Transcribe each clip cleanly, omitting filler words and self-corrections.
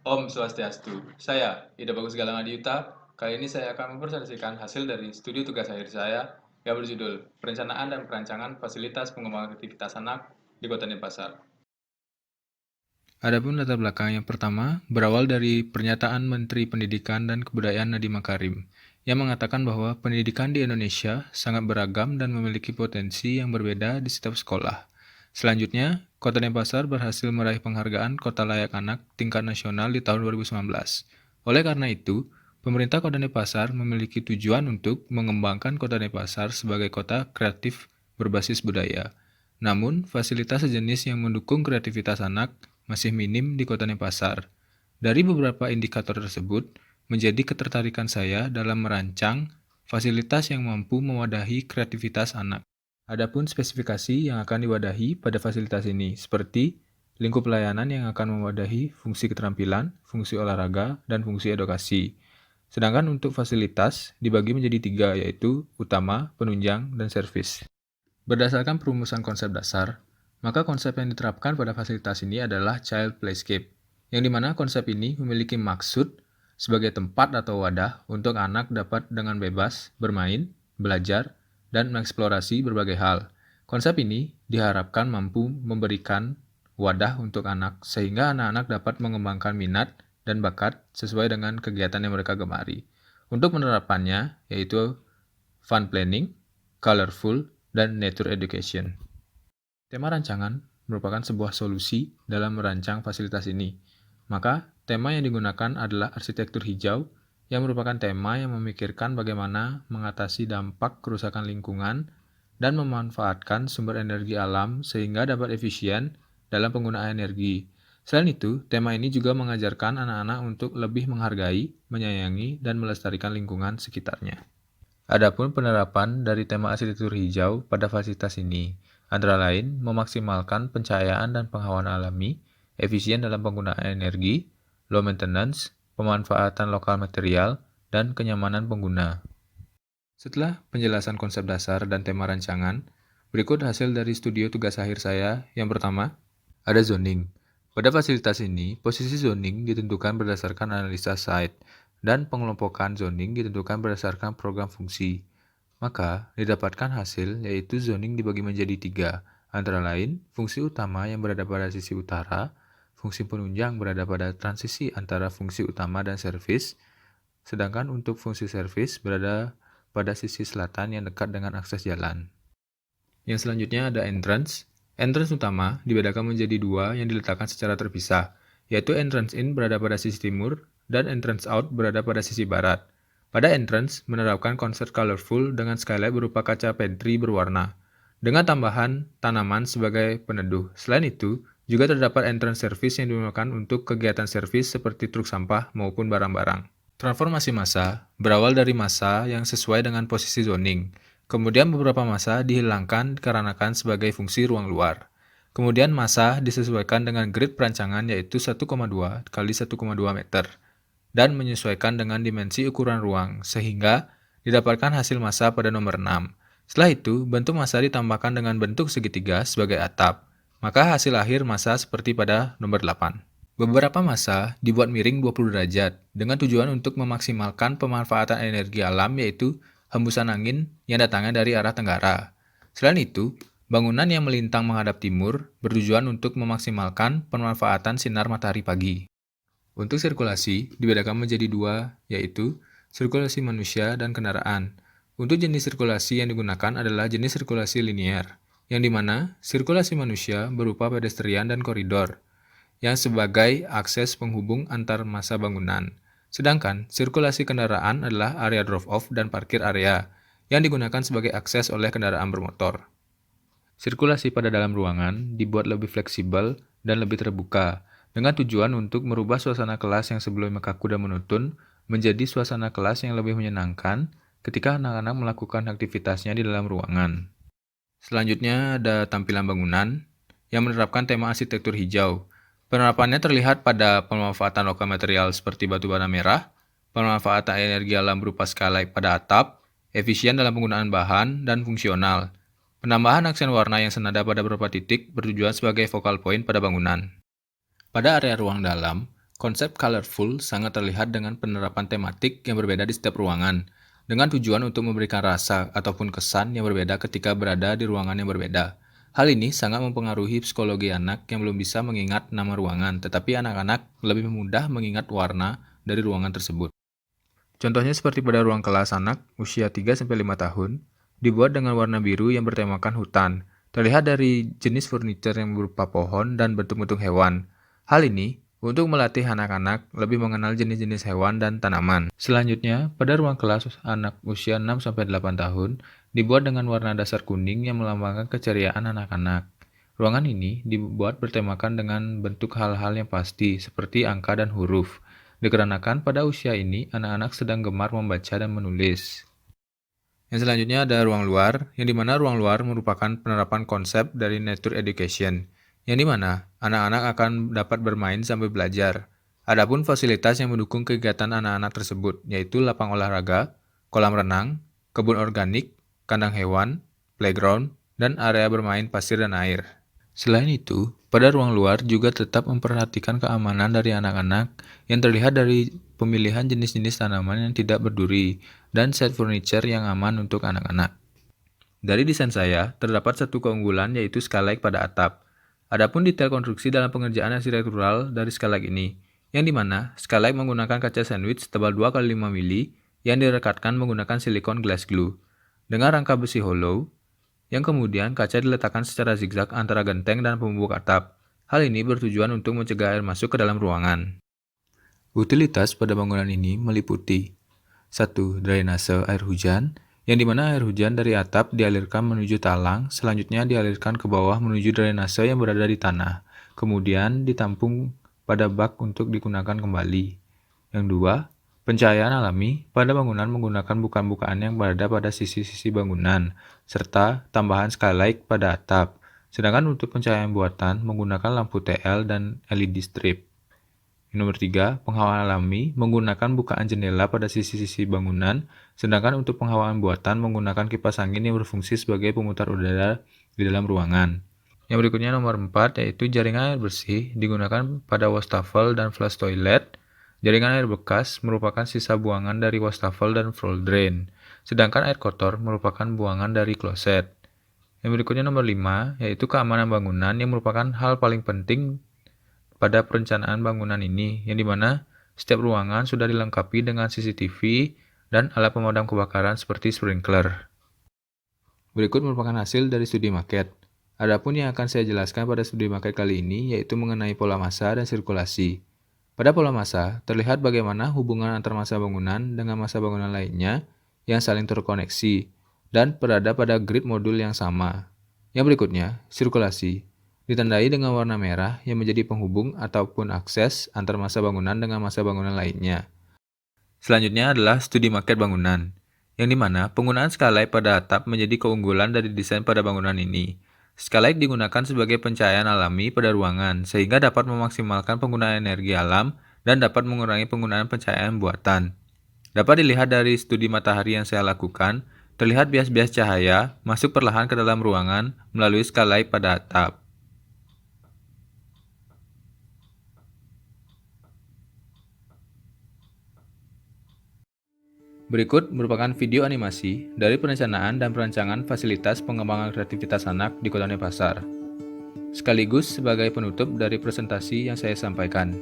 Om Swastiastu. Saya, Ida Bagus Galang Adiuta. Kali ini saya akan mempresentasikan hasil dari studi tugas akhir saya yang berjudul Perencanaan dan Perancangan Fasilitas Pengembangan Aktivitas Anak di Kota Denpasar. Adapun latar belakang yang pertama berawal dari pernyataan Menteri Pendidikan dan Kebudayaan Nadiem Makarim yang mengatakan bahwa pendidikan di Indonesia sangat beragam dan memiliki potensi yang berbeda di setiap sekolah. Selanjutnya, Kota Denpasar berhasil meraih penghargaan Kota Layak Anak tingkat nasional di tahun 2019. Oleh karena itu, pemerintah Kota Denpasar memiliki tujuan untuk mengembangkan Kota Denpasar sebagai kota kreatif berbasis budaya. Namun, fasilitas sejenis yang mendukung kreativitas anak masih minim di Kota Denpasar. Dari beberapa indikator tersebut, menjadi ketertarikan saya dalam merancang fasilitas yang mampu mewadahi kreativitas anak. Adapun spesifikasi yang akan diwadahi pada fasilitas ini, seperti lingkup pelayanan yang akan mewadahi fungsi keterampilan, fungsi olahraga, dan fungsi edukasi. Sedangkan untuk fasilitas dibagi menjadi 3, yaitu utama, penunjang, dan servis. Berdasarkan perumusan konsep dasar, maka konsep yang diterapkan pada fasilitas ini adalah Child Playscape, yang dimana konsep ini memiliki maksud sebagai tempat atau wadah untuk anak dapat dengan bebas bermain, belajar, dan mengeksplorasi berbagai hal. Konsep ini diharapkan mampu memberikan wadah untuk anak sehingga anak-anak dapat mengembangkan minat dan bakat sesuai dengan kegiatan yang mereka gemari. Untuk menerapkannya, yaitu fun planning, colorful, dan nature education. Tema rancangan merupakan sebuah solusi dalam merancang fasilitas ini. Maka, tema yang digunakan adalah arsitektur hijau, yang merupakan tema yang memikirkan bagaimana mengatasi dampak kerusakan lingkungan dan memanfaatkan sumber energi alam sehingga dapat efisien dalam penggunaan energi. Selain itu, tema ini juga mengajarkan anak-anak untuk lebih menghargai, menyayangi, dan melestarikan lingkungan sekitarnya. Adapun penerapan dari tema arsitektur hijau pada fasilitas ini, antara lain memaksimalkan pencahayaan dan penghawaan alami, efisien dalam penggunaan energi, low maintenance, pemanfaatan lokal material, dan kenyamanan pengguna. Setelah penjelasan konsep dasar dan tema rancangan, berikut hasil dari studio tugas akhir saya. Yang pertama, ada zoning. Pada fasilitas ini, posisi zoning ditentukan berdasarkan analisa site, dan pengelompokan zoning ditentukan berdasarkan program fungsi. Maka, didapatkan hasil yaitu zoning dibagi menjadi 3, antara lain fungsi utama yang berada pada sisi utara, fungsi penunjang berada pada transisi antara fungsi utama dan servis, sedangkan untuk fungsi servis berada pada sisi selatan yang dekat dengan akses jalan. Yang selanjutnya ada entrance. Entrance utama dibedakan menjadi 2 yang diletakkan secara terpisah, yaitu entrance in berada pada sisi timur dan entrance out berada pada sisi barat. Pada entrance menerapkan konsep colorful dengan skylight berupa kaca pantry berwarna, dengan tambahan tanaman sebagai peneduh. Selain itu, juga terdapat entrance service yang digunakan untuk kegiatan servis seperti truk sampah maupun barang-barang. Transformasi massa berawal dari massa yang sesuai dengan posisi zoning. Kemudian beberapa massa dihilangkan dikarenakan sebagai fungsi ruang luar. Kemudian massa disesuaikan dengan grid perancangan yaitu 1,2 kali 1,2 meter dan menyesuaikan dengan dimensi ukuran ruang sehingga didapatkan hasil massa pada nomor 6. Setelah itu, bentuk massa ditambahkan dengan bentuk segitiga sebagai atap. Maka hasil akhir massa seperti pada nomor 8. Beberapa massa dibuat miring 20 derajat dengan tujuan untuk memaksimalkan pemanfaatan energi alam yaitu hembusan angin yang datangnya dari arah tenggara. Selain itu, bangunan yang melintang menghadap timur bertujuan untuk memaksimalkan pemanfaatan sinar matahari pagi. Untuk sirkulasi dibedakan menjadi 2, yaitu sirkulasi manusia dan kendaraan. Untuk jenis sirkulasi yang digunakan adalah jenis sirkulasi linear, yang dimana sirkulasi manusia berupa pedestrian dan koridor, yang sebagai akses penghubung antar massa bangunan. Sedangkan sirkulasi kendaraan adalah area drop-off dan parkir area, yang digunakan sebagai akses oleh kendaraan bermotor. Sirkulasi pada dalam ruangan dibuat lebih fleksibel dan lebih terbuka, dengan tujuan untuk merubah suasana kelas yang sebelumnya kaku dan menonton menjadi suasana kelas yang lebih menyenangkan ketika anak-anak melakukan aktivitasnya di dalam ruangan. Selanjutnya ada tampilan bangunan yang menerapkan tema arsitektur hijau. Penerapannya terlihat pada pemanfaatan lokal material seperti batu bara merah, pemanfaatan energi alam berupa skylight pada atap, efisien dalam penggunaan bahan, dan fungsional. Penambahan aksen warna yang senada pada beberapa titik bertujuan sebagai focal point pada bangunan. Pada area ruang dalam, Konsep colorful sangat terlihat dengan penerapan tematik yang berbeda di setiap ruangan, dengan tujuan untuk memberikan rasa ataupun kesan yang berbeda ketika berada di ruangan yang berbeda. Hal ini sangat mempengaruhi psikologi anak yang belum bisa mengingat nama ruangan, tetapi anak-anak lebih mudah mengingat warna dari ruangan tersebut. Contohnya seperti pada ruang kelas anak usia 3-5 tahun, dibuat dengan warna biru yang bertemakan hutan. Terlihat dari jenis furniture yang berupa pohon dan bentuk-bentuk hewan. Hal ini untuk melatih anak-anak lebih mengenal jenis-jenis hewan dan tanaman. Selanjutnya, pada ruang kelas anak usia 6-8 tahun, dibuat dengan warna dasar kuning yang melambangkan keceriaan anak-anak. Ruangan ini dibuat bertemakan dengan bentuk hal-hal yang pasti, seperti angka dan huruf. Dikarenakan pada usia ini, anak-anak sedang gemar membaca dan menulis. Yang selanjutnya ada ruang luar, yang dimana ruang luar merupakan penerapan konsep dari nature education, yang dimana anak-anak akan dapat bermain sambil belajar. Adapun fasilitas yang mendukung kegiatan anak-anak tersebut, yaitu lapang olahraga, kolam renang, kebun organik, kandang hewan, playground, dan area bermain pasir dan air. Selain itu, pada ruang luar juga tetap memperhatikan keamanan dari anak-anak yang terlihat dari pemilihan jenis-jenis tanaman yang tidak berduri dan set furniture yang aman untuk anak-anak. Dari desain saya, terdapat satu keunggulan yaitu skylight pada atap. Adapun detail konstruksi dalam pengerjaan arsitektural dari skylight ini, yang dimana skylight menggunakan kaca sandwich tebal 2x5 mili yang direkatkan menggunakan silikon glass glue dengan rangka besi hollow, yang kemudian kaca diletakkan secara zigzag antara genteng dan pembungkuk atap. Hal ini bertujuan untuk mencegah air masuk ke dalam ruangan. Utilitas pada bangunan ini meliputi 1. Drainase air hujan, yang dimana air hujan dari atap dialirkan menuju talang, selanjutnya dialirkan ke bawah menuju drainase yang berada di tanah, kemudian ditampung pada bak untuk digunakan kembali. Yang 2. Pencahayaan alami pada bangunan menggunakan bukaan-bukaan yang berada pada sisi-sisi bangunan, serta tambahan skylight pada atap. Sedangkan untuk pencahayaan buatan menggunakan lampu TL dan LED strip. Nomor 3, penghawaan alami menggunakan bukaan jendela pada sisi-sisi bangunan, sedangkan untuk penghawaan buatan menggunakan kipas angin yang berfungsi sebagai pemutar udara di dalam ruangan. Yang berikutnya nomor 4, yaitu jaringan air bersih digunakan pada wastafel dan flush toilet. Jaringan air bekas merupakan sisa buangan dari wastafel dan floor drain, sedangkan air kotor merupakan buangan dari kloset. Yang berikutnya nomor 5, yaitu keamanan bangunan yang merupakan hal paling penting pada perencanaan bangunan ini, yang dimana setiap ruangan sudah dilengkapi dengan CCTV dan alat pemadam kebakaran seperti sprinkler. Berikut merupakan hasil dari studi maket. Adapun yang akan saya jelaskan pada studi maket kali ini yaitu mengenai pola massa dan sirkulasi. Pada pola massa, terlihat bagaimana hubungan antar massa bangunan dengan massa bangunan lainnya yang saling terkoneksi dan berada pada grid modul yang sama. Yang berikutnya, sirkulasi, ditandai dengan warna merah yang menjadi penghubung ataupun akses antar massa bangunan dengan massa bangunan lainnya. Selanjutnya adalah studi maket bangunan, yang dimana penggunaan skylight pada atap menjadi keunggulan dari desain pada bangunan ini. Skylight digunakan sebagai pencahayaan alami pada ruangan, sehingga dapat memaksimalkan penggunaan energi alam dan dapat mengurangi penggunaan pencahayaan buatan. Dapat dilihat dari studi matahari yang saya lakukan, terlihat bias-bias cahaya masuk perlahan ke dalam ruangan melalui skylight pada atap. Berikut merupakan video animasi dari perencanaan dan perancangan fasilitas pengembangan kreativitas anak di Kota Denpasar, sekaligus sebagai penutup dari presentasi yang saya sampaikan.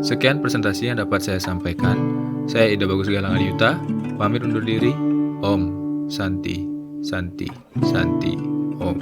Sekian presentasi yang dapat saya sampaikan. Saya Ida Bagus Galang Adiuta, pamit undur diri. Om Santi, Santi, Santi, Om.